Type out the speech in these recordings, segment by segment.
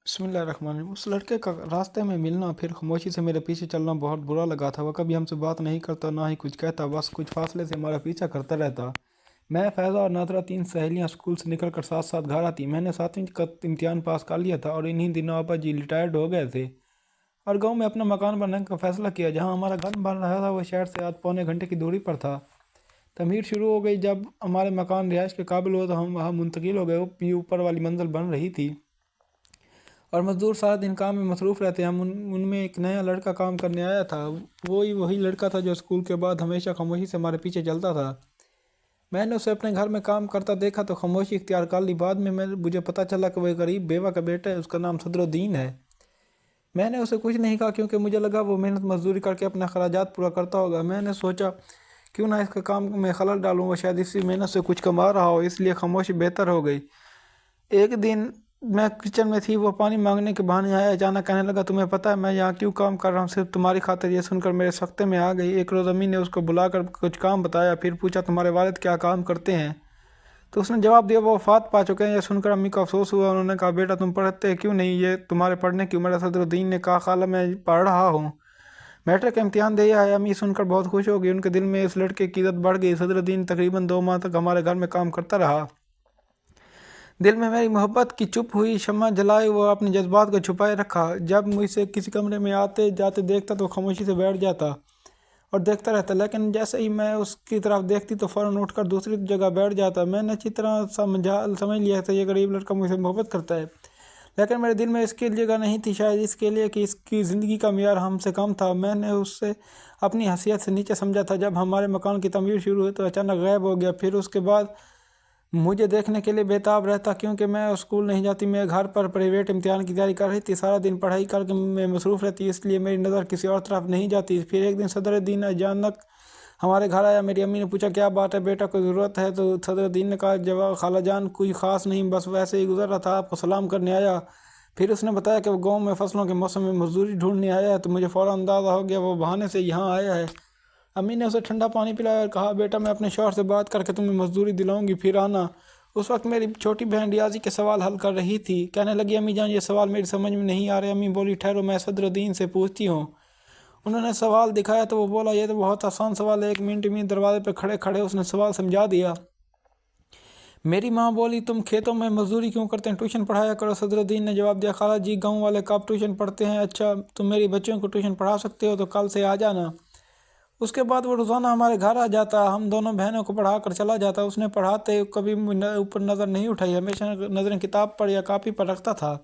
بسم اللہ الرحمن الرحیم۔ اس لڑکے کا راستے میں ملنا پھر خاموشی سے میرے پیچھے چلنا بہت برا لگا تھا۔ وہ کبھی ہم سے بات نہیں کرتا، نہ ہی کچھ کہتا، بس کچھ فاصلے سے ہمارا پیچھا کرتا رہتا۔ میں، فیضہ اور نادرہ، تین سہیلیاں اسکول سے نکل کر ساتھ ساتھ گھر آتی۔ میں نے 7ویں کا امتحان پاس کر لیا تھا اور انہی دنوں ابا جی ریٹائرڈ ہو گئے تھے اور گاؤں میں اپنا مکان بنانے کا فیصلہ کیا۔ جہاں ہمارا گھر بن رہا تھا وہ شہر سے آدھ پونے گھنٹے کی دوری پر تھا۔ تعمیر شروع ہو گئی۔ جب ہمارے مکان رہائش کے قابل ہوا تو ہم وہاں منتقل ہو گئے۔ اوپر والی منزل بن رہی تھی اور مزدور سارا دن کام میں مصروف رہتے ہیں۔ ان میں ایک نیا لڑکا کام کرنے آیا تھا۔ وہی لڑکا تھا جو اسکول کے بعد ہمیشہ خاموشی سے ہمارے پیچھے چلتا تھا۔ میں نے اسے اپنے گھر میں کام کرتا دیکھا تو خاموشی اختیار کر لی۔ بعد میں مجھے پتہ چلا کہ وہ ایک غریب بیوہ کا بیٹا ہے، اس کا نام صدر الدین ہے۔ میں نے اسے کچھ نہیں کہا کیونکہ مجھے لگا وہ محنت مزدوری کر کے اپنے اخراجات پورا کرتا ہوگا۔ میں نے سوچا کیوں نہ اس کے کام میں خلل ڈالوں، وہ شاید اسی محنت سے کچھ کما رہا ہو، اس لیے خاموشی بہتر ہو گئی۔ ایک دن میں کچن میں تھی، وہ پانی مانگنے کے بہانے آیا۔ اچانک کہنے لگا، تمہیں پتہ ہے میں یہاں کیوں کام کر رہا ہوں؟ صرف تمہاری خاطر۔ یہ سن کر میرے سکتے میں آ گئی۔ ایک روز امی نے اس کو بلا کر کچھ کام بتایا، پھر پوچھا تمہارے والد کیا کام کرتے ہیں؟ تو اس نے جواب دیا وہ وفات پا چکے ہیں۔ یہ سن کر امی کو افسوس ہوا۔ انہوں نے کہا، بیٹا تم پڑھتے کیوں نہیں؟ یہ تمہارے پڑھنے کی عمر ہے۔ صدر الدین نے کہا، خالہ میں پڑھ رہا ہوں، میٹرک کا امتحان دیا ہے۔ امی سن کر بہت خوش ہو گئی۔ ان کے دل میں اس لڑکے کی عزت بڑھ گئی۔ صدر الدین تقریباً 2 ماہ تک ہمارے گھر میں کام کرتا رہا۔ دل میں میری محبت کی چپ ہوئی شمع جلائے وہ اپنے جذبات کو چھپائے رکھا۔ جب مجھ سے کسی کمرے میں آتے جاتے دیکھتا تو خاموشی سے بیٹھ جاتا اور دیکھتا رہتا، لیکن جیسے ہی میں اس کی طرف دیکھتی تو فوراً اٹھ کر دوسری جگہ بیٹھ جاتا۔ میں نے اچھی طرح سمجھ لیا تھا یہ غریب لڑکا مجھ سے محبت کرتا ہے، لیکن میرے دل میں اس کی جگہ نہیں تھی، شاید اس کے لیے کہ اس کی زندگی کا معیار ہم سے کم تھا۔ میں نے اسے اپنی حیثیت سے نیچے سمجھا تھا۔ جب ہمارے مکان کی تعمیر شروع ہوئی تو اچانک غائب ہو گیا۔ پھر اس کے بعد مجھے دیکھنے کے لیے بےتاب رہتا، کیونکہ میں اسکول نہیں جاتی، میں گھر پر پرائیویٹ امتحان کی تیاری کر رہی تھی۔ سارا دن پڑھائی کر کے میں مصروف رہتی، اس لیے میری نظر کسی اور طرف نہیں جاتی۔ پھر ایک دن صدر الدین اچانک ہمارے گھر آیا۔ میری امی نے پوچھا، کیا بات ہے بیٹا، کوئی ضرورت ہے؟ تو صدر الدین نے کہا، جواب، خالہ جان کوئی خاص نہیں، بس ویسے ہی گزر رہا تھا، آپ کو سلام کرنے آیا۔ پھر اس نے بتایا کہ وہ گاؤں میں فصلوں کے موسم میں مزدوری ڈھونڈنے آیا ہے، تو مجھے فوراً اندازہ ہو گیا وہ بہانے سے یہاں آیا ہے۔ امی نے اسے ٹھنڈا پانی پلایا اور کہا، بیٹا میں اپنے شوہر سے بات کر کے تمہیں مزدوری دلاؤں گی، پھر آنا۔ اس وقت میری چھوٹی بہن ریاضی کے سوال حل کر رہی تھی۔ کہنے لگی، امی جان یہ سوال میری سمجھ میں نہیں آ رہے۔ امی بولی، ٹھہرو میں صدر الدین سے پوچھتی ہوں۔ انہوں نے سوال دکھایا تو وہ بولا، یہ تو بہت آسان سوال ہے، 1 منٹ میں دروازے پہ کھڑے کھڑے اس نے سوال سمجھا دیا۔ میری ماں بولی، تم کھیتوں میں مزدوری کیوں کرتے ہیں؟ ٹیوشن پڑھایا کرو۔ صدر الدین نے جواب دیا، خالہ جی گاؤں والے کب ٹیوشن پڑھتے ہیں؟ اچھا تم میری بچیوں کو ٹیوشن پڑھا سکتے ہو تو کل سے آ جانا۔ اس کے بعد وہ روزانہ ہمارے گھر آ جاتا، ہم دونوں بہنوں کو پڑھا کر چلا جاتا۔ اس نے پڑھاتے کبھی اوپر نظر نہیں اٹھائی، ہمیشہ نظریں کتاب پر یا کاپی پر رکھتا تھا۔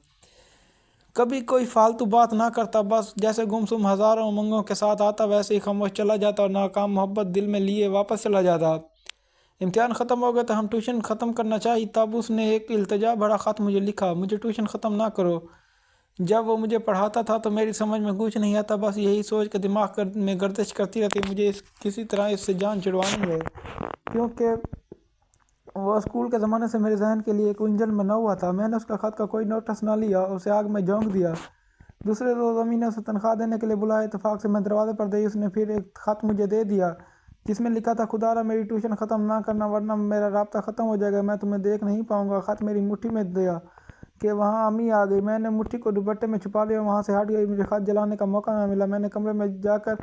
کبھی کوئی فالتو بات نہ کرتا، بس جیسے گمسم ہزاروں امنگوں کے ساتھ آتا ویسے ہی خاموش چلا جاتا اور ناکام محبت دل میں لیے واپس چلا جاتا۔ امتحان ختم ہو گئے تو ہم ٹیوشن ختم کرنا چاہی، تب اس نے ایک التجا بھرا خط مجھے لکھا، مجھے ٹیوشن ختم نہ کرو۔ جب وہ مجھے پڑھاتا تھا تو میری سمجھ میں کچھ نہیں آتا، بس یہی سوچ کے دماغ میں گردش کرتی رہتی، مجھے کسی طرح اس سے جان چھڑوانی ہے، کیونکہ وہ اسکول کے زمانے سے میرے ذہن کے لیے ایک الجھن بنا ہوا تھا۔ میں نے اس کا خط کا کوئی نوٹس نہ لیا، اسے آگ میں جھونک دیا۔ دوسرے روز امی نے اسے تنخواہ دینے کے لیے بلایا۔ اتفاق سے میں دروازے پر گئی، اس نے پھر ایک خط مجھے دے دیا جس میں لکھا تھا، خدارا میری ٹیوشن ختم نہ کرنا ورنہ میرا رابطہ ختم ہو جائے گا، میں تمہیں دیکھ نہیں پاؤں گا۔ خط میری مٹھی میں دیا کہ وہاں امی آ گئی۔ میں نے مٹھی کو دوپٹے میں چھپا لیا، وہاں سے ہٹ گئی۔ مجھے خط جلانے کا موقع نہ ملا۔ میں نے کمرے میں جا کر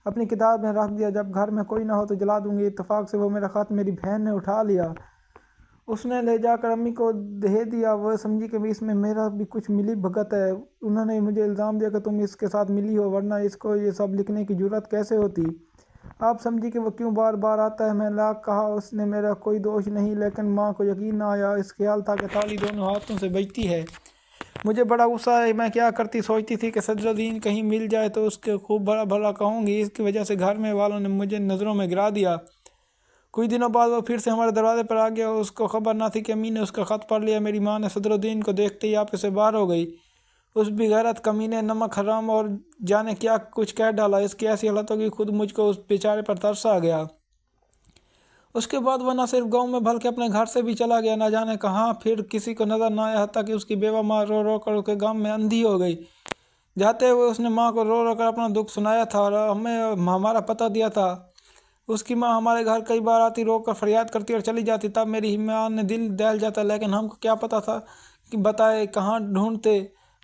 اپنی کتاب میں رکھ دیا، جب گھر میں کوئی نہ ہو تو جلا دوں گی۔ اتفاق سے وہ میرا خط میری بہن نے اٹھا لیا، اس نے لے جا کر امی کو دے دیا۔ وہ سمجھی کہ اس میں میرا بھی کچھ ملی بھگت ہے۔ انہوں نے مجھے الزام دیا کہ تم اس کے ساتھ ملی ہو، ورنہ اس کو یہ سب لکھنے کی جرأت کیسے ہوتی؟ آپ سمجھی کہ وہ کیوں بار بار آتا ہے؟ میں لاکھ کہا اس نے میرا کوئی دوش نہیں، لیکن ماں کو یقین نہ آیا۔ اس خیال تھا کہ تالی دونوں ہاتھوں سے بجتی ہے۔ مجھے بڑا غصہ ہے، میں کیا کرتی؟ سوچتی تھی کہ صدر الدین کہیں مل جائے تو اس کے خوب بھلا بھلا کہوں گی، اس کی وجہ سے گھر میں والوں نے مجھے نظروں میں گرا دیا۔ کچھ دنوں بعد وہ پھر سے ہمارے دروازے پر آ گیا۔ اس کو خبر نہ تھی کہ امی نے اس کا خط پڑھ لیا۔ میری ماں نے صدر الدین کو دیکھتے ہی آپے سے باہر ہو گئی۔ اس بے غیرت کمینے، نمک حرام اور جانے کیا کچھ کہہ ڈالا۔ اس کی ایسی حالت ہوگی، خود مجھ کو اس بیچارے پر ترس آ گیا۔ اس کے بعد وہ نہ صرف گاؤں میں بلکہ اپنے گھر سے بھی چلا گیا، نہ جانے کہاں، پھر کسی کو نظر نہ آیا، حتیٰ کہ اس کی بیوہ ماں رو رو کر اس کے غم میں اندھی ہو گئی۔ جاتے ہوئے اس نے ماں کو رو رو کر اپنا دکھ سنایا تھا اور ہمیں ہمارا پتہ دیا تھا۔ اس کی ماں ہمارے گھر کئی بار آتی، رو کر فریاد کرتی اور چلی جاتی، تب میری ماں نے دل دہل جاتا، لیکن ہم کو کیا پتہ تھا کہ بتائے کہاں ڈھونڈتے۔